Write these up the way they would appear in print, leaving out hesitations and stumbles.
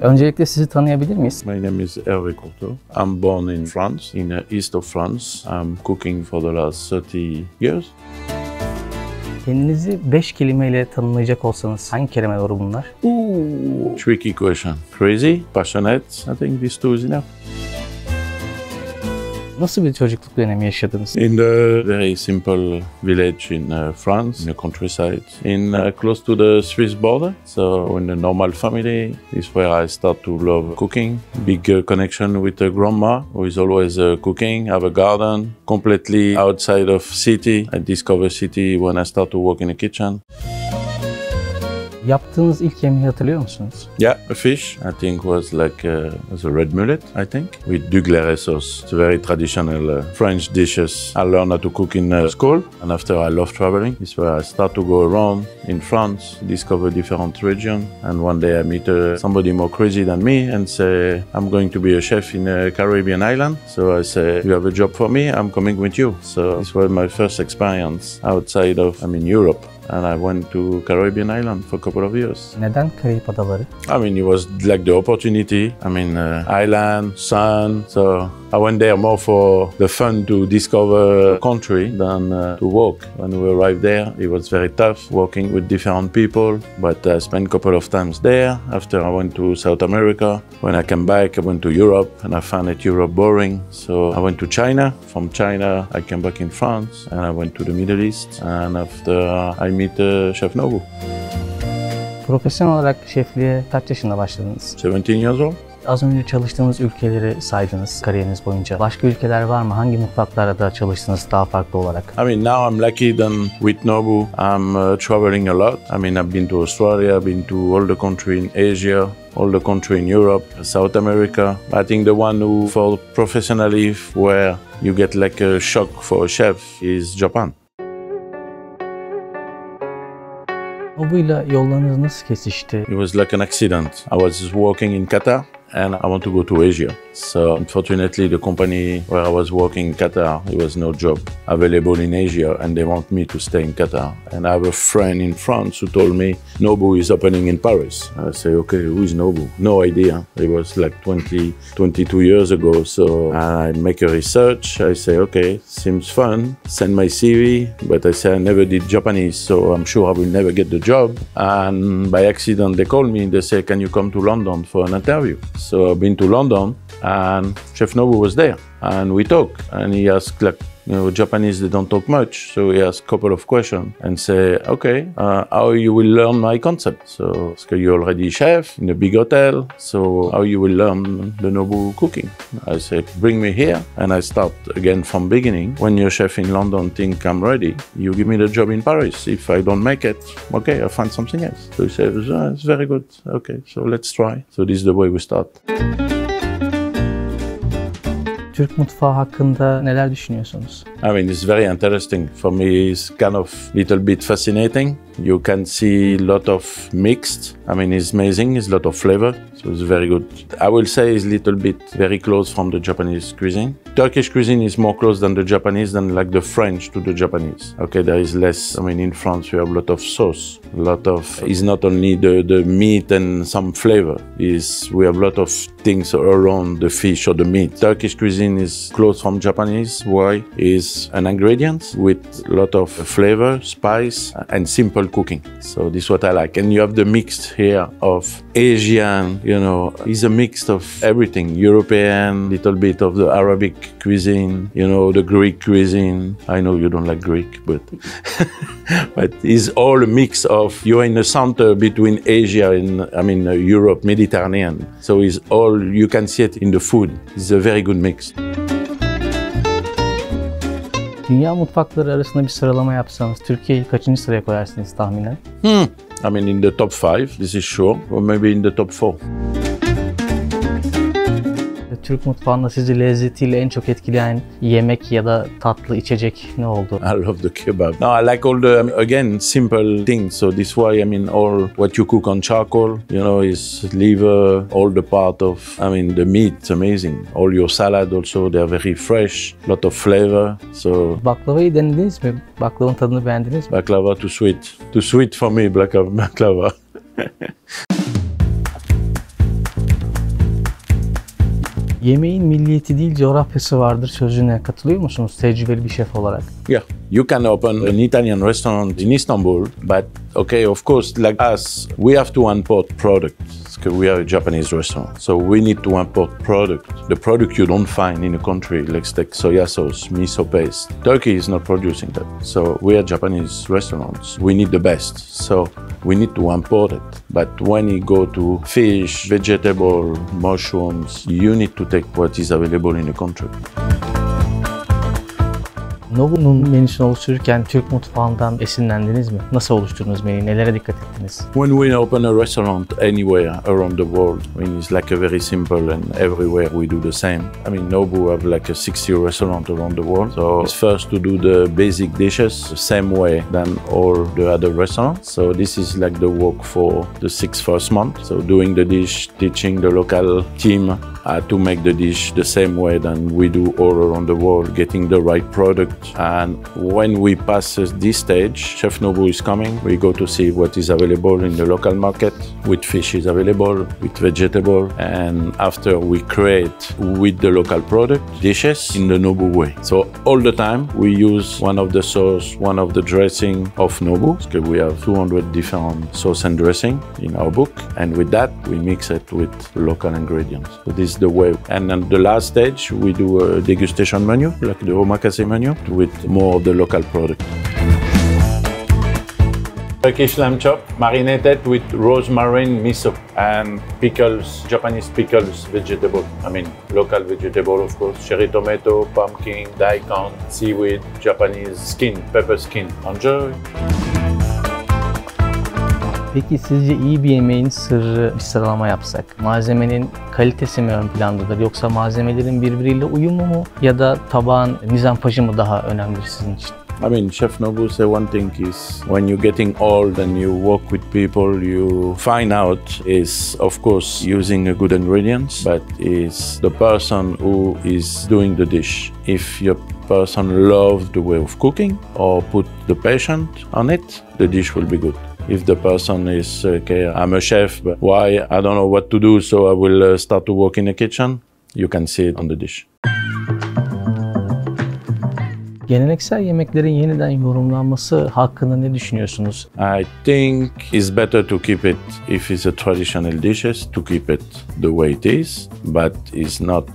Öncelikle sizi tanıyabilir miyiz? My name is Herve Courtot. I'm born in France, in the east of France. I'm cooking for the last 30 years. Kendinizi 5 kelimeyle tanımlayacak olsanız hangi kelimeler olur bunlar? Tricky question. Crazy, passionate. I think these two is enough. Nasıl bir çocukluk dönemi yaşadınız? In the very simple village in France, in the countryside, in close to the Swiss border. So in the normal family, is where I start to love cooking. Big connection with the grandma, who is always cooking. Have a garden, completely outside of city. I discover city when I start to work in the kitchen. Yaptığınız ilk yemeği hatırlıyor musunuz? Yeah, a fish. I think was like was a red mullet, I think, with duglere sauce. It's a very traditional French dishes. I learned how to cook in school, and after I love traveling. It's where I start to go around in France, discover different regions, and one day I meet somebody more crazy than me and say, I'm going to be a chef in a Caribbean island. So I say, you have a job for me, I'm coming with you. So this was my first experience outside of, Europe. And I went to Caribbean island for a couple of years. Neden Karayip Adaları? It was like the opportunity. Island, sun. So I went there more for the fun to discover country than to work. When we arrived there, it was very tough working with different people. But I spent a couple of times there. After I went to South America. When I came back, I went to Europe and I found it Europe boring. So I went to China. From China, I came back in France and I went to the Middle East. And after I meet Chef Nobu. Profesyonel olarak şefliğe kaç yaşında başladınız? 17 years old. Az önce çalıştığınız ülkeleri saydınız kariyeriniz boyunca. Başka ülkeler var mı? Hangi mutfaklarda da çalıştınız daha farklı olarak? Now I'm lucky that with Nobu I'm traveling a lot. I've been to Australia, I've been to all the country in Asia, all the country in Europe, South America. I think the one who for professionally where you get like a shock for a chef is Japan. Nobu'yla yollarınız nasıl kesişti? It was like an accident. I was working in Qatar and I want to go to Asia. So unfortunately the company where I was working in Qatar, there was no job available in Asia and they want me to stay in Qatar. And I have a friend in France who told me Nobu is opening in Paris. I say, okay, who is Nobu? No idea. It was like 22 years ago. So I make a research. I say, okay, seems fun. Send my CV, but I say I never did Japanese, so I'm sure I will never get the job. And by accident they called me and they say, can you come to London for an interview? So I've been to London and Chef Nobu was there and we talked and he asked Japanese, they don't talk much, so he asked a couple of questions and say, okay, how you will learn my concept? So you're already chef in a big hotel, so how you will learn the Nobu cooking? I said, bring me here and I start again from beginning. When your chef in London think I'm ready, you give me the job in Paris. If I don't make it, okay, I'll find something else. So he said, it's very good. Okay, so let's try. So this is the way we start. Türk mutfağı hakkında neler düşünüyorsunuz? It's very interesting. For me, it's kind of little bit fascinating. You can see a lot of mixed. It's amazing. It's a lot of flavor. So it's very good. I will say it's a little bit very close from the Japanese cuisine. Turkish cuisine is more close than the Japanese, than like the French to the Japanese. Okay, there is less. In France we have a lot of sauce. A lot of, it's not only the meat and some flavor. We have a lot of things around the fish or the meat. Turkish cuisine is close from Japanese. Why? Is an ingredient with a lot of flavor, spice, and simple cooking. So this is what I like. And you have the mix here of Asian, it's a mix of everything. European, little bit of the Arabic cuisine, the Greek cuisine. I know you don't like Greek, but but it's all a mix of, you're in the center between Asia and Europe, Mediterranean. So it's all, you can see it in the food. It's a very good mix. Dünya mutfakları arasında bir sıralama yapsanız Türkiye'yi kaçıncı sıraya koyarsınız tahminen? In the top 5, this is sure, or maybe in the top 4. Türk mutfağında sizi lezzetiyle en çok etkileyen yemek ya da tatlı içecek ne oldu? I love the kebab. No, I like all the, again, simple things. So this why, all what you cook on charcoal, is liver, all the part of, the meat, it's amazing. All your salad also, they're very fresh, lot of flavor. So baklavayı denediniz mi? Baklavanın tadını beğendiniz mi? Baklava too sweet. Too sweet for me, baklava. Yemeğin milliyeti değil coğrafyası vardır sözüne katılıyor musunuz tecrübeli bir şef olarak? Yeah, you can open an Italian restaurant in Istanbul, but okay, of course, like us, we have to import products because we are a Japanese restaurant. So we need to import product. The product you don't find in a country, like soya sauce, miso paste. Turkey is not producing that. So we are Japanese restaurants. We need the best. So we need to import it. But when you go to fish, vegetable, mushrooms, you need to take what is available in the country. Nobu'nun menüsünü oluştururken Türk mutfağından esinlendiniz mi? Nasıl oluşturdunuz menüyü? Nelere dikkat ettiniz? When we open a restaurant anywhere around the world, I mean, it's like a very simple and everywhere we do the same. I mean, Nobu have like a 60 restaurant around the world. So it's first to do the basic dishes the same way than all the other restaurants. So this is like the work for the first month. So doing the dish, teaching the local team to make the dish the same way than we do all around the world, getting the right product. And when we pass this stage, Chef Nobu is coming. We go to see what is available in the local market, which fish is available, with vegetable, and after we create with the local product dishes in the Nobu way. So all the time we use one of the sauce, one of the dressing of Nobu, because we have 200 different sauce and dressing in our book, and with that we mix it with the local ingredients. So this is the way. And then the last stage we do a degustation menu, like the omakase menu, with more of the local product. Turkish lamb chop marinated with rosemary, miso, and pickles, Japanese pickles, vegetable. I mean, local vegetable, of course. Cherry tomato, pumpkin, daikon, seaweed, Japanese skin, pepper skin. Enjoy! Peki sizce iyi bir yemeğin sırrı, bir sıralama yapsak, malzemenin kalitesi mi ön plandadır yoksa malzemelerin birbiriyle uyumu mu ya da tabağın mizampajı mı daha önemlidir sizin için? I mean, Chef Nobu say one thing is when you're getting old and you work with people, you find out is, of course, using a good ingredients, but is the person who is doing the dish. If your person loves the way of cooking or put the passion on it, the dish will be good. If the person is, okay, I'm a chef, but why? I don't know what to do, so I will start to work in the kitchen, you can see it on the dish. Geleneksel yemeklerin yeniden yorumlanması hakkında ne düşünüyorsunuz? I think it's better to keep it, if it's a traditional dishes, to keep it the way it is, but it's not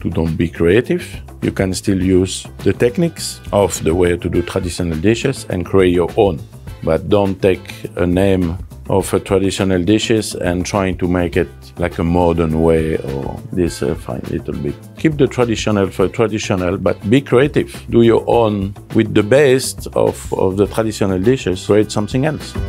to don't be creative. You can still use the techniques of the way to do traditional dishes and create your own. But don't take a name of a traditional dishes and trying to make it like a modern way or this fine little bit. Keep the traditional for traditional, but be creative. Do your own with the best of the traditional dishes. Create something else.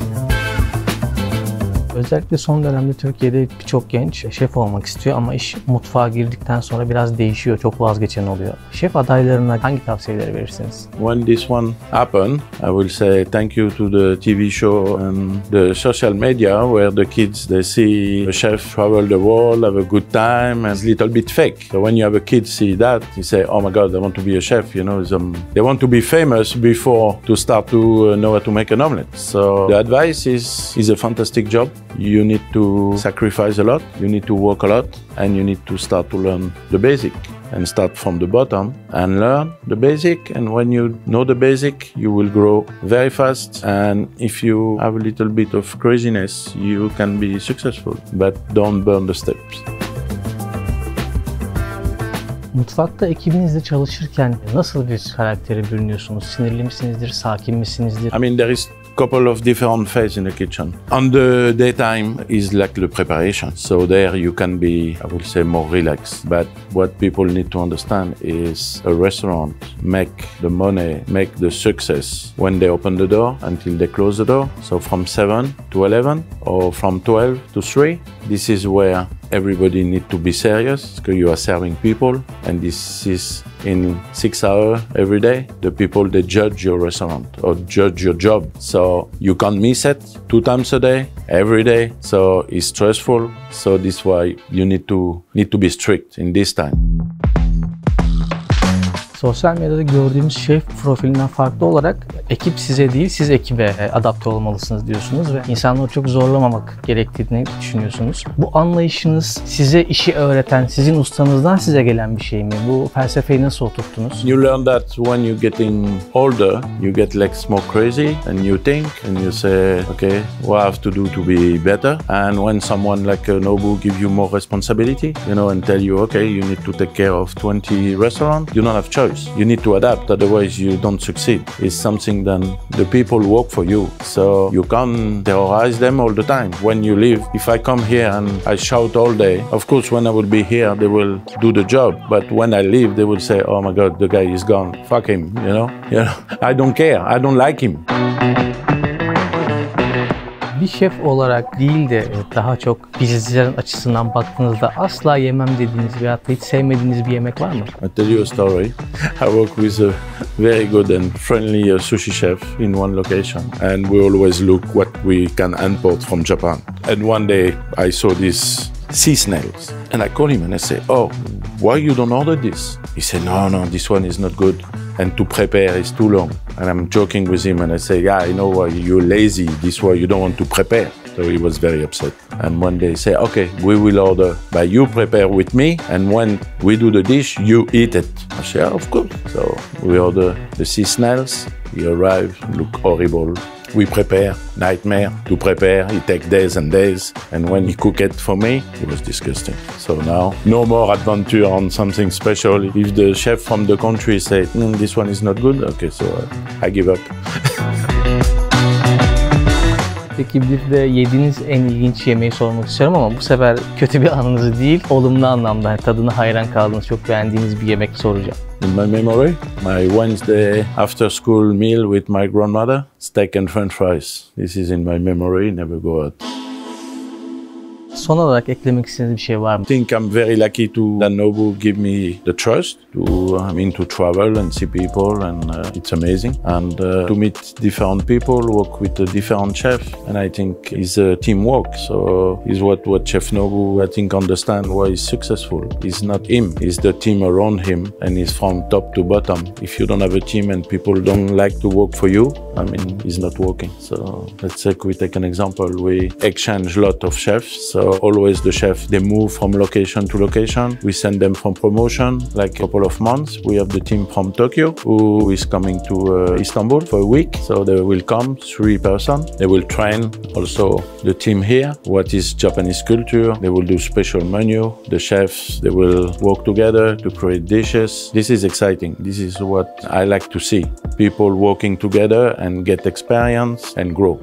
Özellikle son dönemde Türkiye'de birçok genç şef olmak istiyor ama iş mutfağa girdikten sonra biraz değişiyor, çok vazgeçen oluyor. Şef adaylarına hangi tavsiyeleri verirsiniz? When this one happened, I will say thank you to the TV show and the social media where the kids, they see a chef travel the world, have a good time, and it's a little bit fake. So when you have a kid see that, you say, oh my God, I want to be a chef, you know, they want to be famous before to start to know how to make an omelette. So the advice is a fantastic job. You need to sacrifice a lot, you need to work a lot, and you need to start to learn the basic and start from the bottom and learn the basic. And when you know the basic, you will grow very fast. And if you have a little bit of craziness, you can be successful, but don't burn the steps. Mutfakta ekibinizle çalışırken nasıl bir karaktere bürünüyorsunuz? Sinirli misinizdir, sakin misinizdir? I mean, there is couple of different phases in the kitchen. On the daytime is like the preparation. So there you can be, I will say, more relaxed. But what people need to understand is a restaurant make the money, make the success when they open the door until they close the door. So from 7 to 11 or from 12 to 3, this is where everybody needs to be serious because you are serving people, and this is in 6 hours every day. The people, they judge your restaurant or judge your job. So you can't miss it 2 times a day, every day. So it's stressful. So this is why you need to be strict in this time. Sosyal medyada gördüğümüz şef profilinden farklı olarak ekip size değil, siz ekibe adapte olmalısınız diyorsunuz ve insanları çok zorlamamak gerektiğini düşünüyorsunuz. Bu anlayışınız size işi öğreten, sizin ustanızdan size gelen bir şey mi? Bu felsefeyi nasıl oturttunuz? You learn that when you're getting older, you get like more crazy and you think and you say, okay, what I have to do to be better? And when someone like Nobu give you more responsibility, you know, and tell you, okay, you need to take care of 20 restaurants, you don't have choice. You need to adapt, otherwise you don't succeed. It's something that the people work for you, so you can't terrorize them all the time. When you leave, if I come here and I shout all day, of course when I will be here, they will do the job. But when I leave, they will say, oh my God, the guy is gone. Fuck him, you know? I don't care. I don't like him. Bir şef olarak değil de daha çok bizlerin açısından baktığınızda asla yemem dediğiniz veyahut da hiç sevmediğiniz bir yemek var mı? I'll tell you a story. I work with a very good and friendly sushi chef in one location, and we always look what we can import from Japan. And one day I saw these sea snails, and I called him and I said, oh, why you don't order this? He said, no, this one is not good. And to prepare is too long. And I'm joking with him and I say, yeah, I know why you're lazy. This why you don't want to prepare. So he was very upset. And one day he said, okay, we will order, but you prepare with me. And when we do the dish, you eat it. I said, yeah, of course. So we order the sea snails. He arrived, look horrible. We prepare, nightmare to prepare. It takes days and days. And when he cooked it for me, it was disgusting. So now, no more adventure on something special. If the chef from the country said, this one is not good, okay, so I give up. Peki bir de yediğiniz en ilginç yemeği sormak istiyorum ama bu sefer kötü bir anınızı değil, olumlu anlamda yani tadına hayran kaldığınız, çok beğendiğiniz bir yemek soracağım. In my memory, my Wednesday after school meal with my grandmother, steak and french fries. This is in my memory, never go out. Son olarak eklemek istediğiniz bir şey var mı? I think I'm very lucky that Nobu give me the trust to travel and see people, and it's amazing. And to meet different people, work with a different chef, and I think it's a teamwork. So it's what Chef Nobu, I think, understand why he's successful. It's not him, it's the team around him, and it's from top to bottom. If you don't have a team and people don't like to work for you, I mean, it's not working. So let's say we take an example. We exchange a lot of chefs. So always the chef, they move from location to location. We send them from promotion, like a couple of months. We have the team from Tokyo who is coming to Istanbul for a week. So they will come, 3 persons. They will train also the team here. What is Japanese culture? They will do special menu. The chefs, they will work together to create dishes. This is exciting. This is what I like to see. People working together and get experience and grow.